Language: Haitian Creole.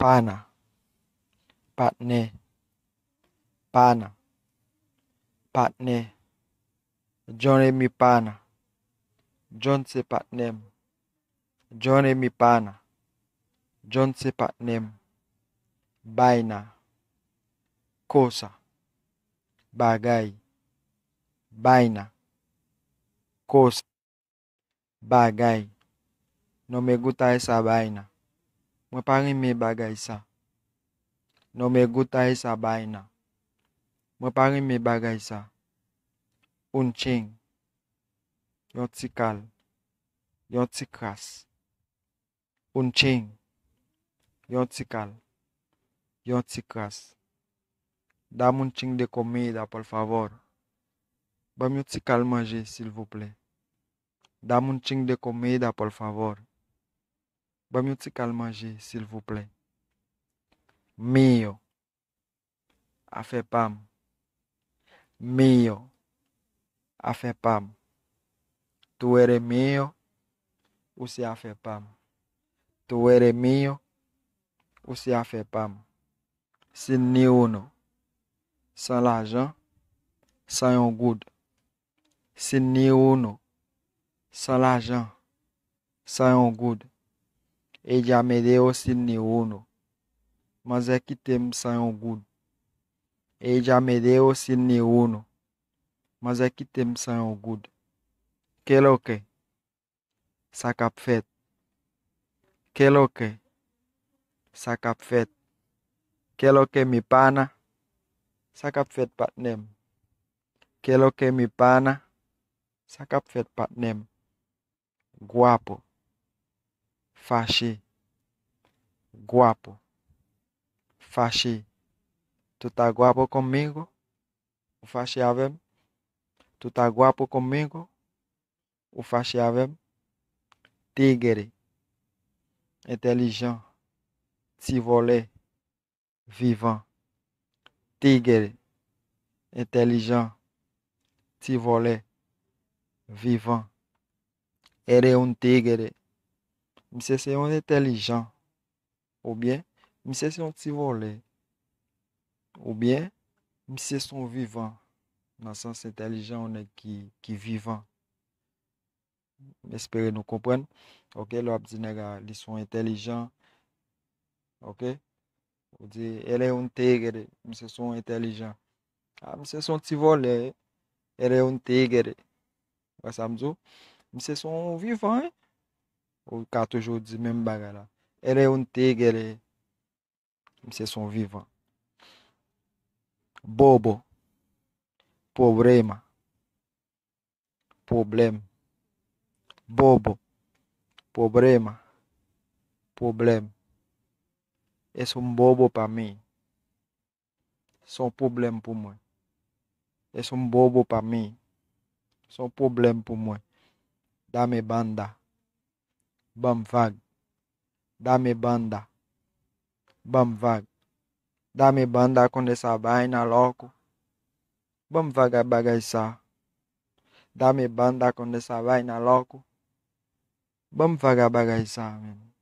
Pana, partner, pana, partner. John e mi pana. John c'est partner. John e mi pana. John c'est partner. Baina, cosa, bagay. Baina, cosa, bagay. Non me gusta esa vaina. Mwen pa reme bagay sa. Non me gusta esa vaina. Mwen pa reme bagay sa. Un ching. Yon ti kal. Yon ti kras. Un ching. Yon ti kal. Yon ti kras. Dame un ching de comida, por favor. Bam yon ti kal manger, s'il vous plaît. Dame un ching de comida, por favor. Bam yon ti kal manger, s'il vous plaît. Mio. Afe pam. Mio. Afe pam. Tu eres mio. Ou se afe pam. Tu eres mio. Ou se afe pam. Sin ni uno. Sans l'argent. Sans yon goud. Sin ni uno. Sans l'argent. Sans yon goud. Ella me deu sin ni uno. Mas é que temos sans yon goud. Ella me deu sin ni uno. Mas é que temos sans yon goud. Que lo que? Sa kap fet. Que lo que? Sa kap fet. Que lo que mi pana? Sa kap fet patnem. Que lo que mi pana? Sa kap fet patnem. Guapo. Fâché. Guapo. Fâché. Tu tá guapo comigo? O fâché avem? Tu tá guapo comigo? O fâché avem? Tigre. Intelligent. Tivolé. Vivant. Tigre. Intelligent. Tivolé. Vivant. Ele un tigre. Monsieur c'est un intelligent. Ou bien, monsieur c'est un tivolé. Ou bien, monsieur sont vivant. Dans le sens intelligent, on est qui vivant. Espérez nous comprendre. Ok, le dit ils sont intelligents. Ok, on dit elle est un tigre. Monsieur sont intelligents. Ah, monsieur sont tivolé. Elle est un tigre. Ça me dit, monsieur sont vivants. Hein? Ou qu'a toujours dit même bagarre là. Elle est un tigre. Monsieur sont vivants. Bobo. Problema. Problème. Bobo. Problema. Problème. É um bobo para mim. São problème pour moi. É um bobo para mim. São problème pour moi. Dame banda. Bam vague. Dame banda. Bam vague. Dame banda com essa vaina louco. Bam vaga bagaça. Dame banda com essa vaina louco. Bam vaga bagaça, mesmo.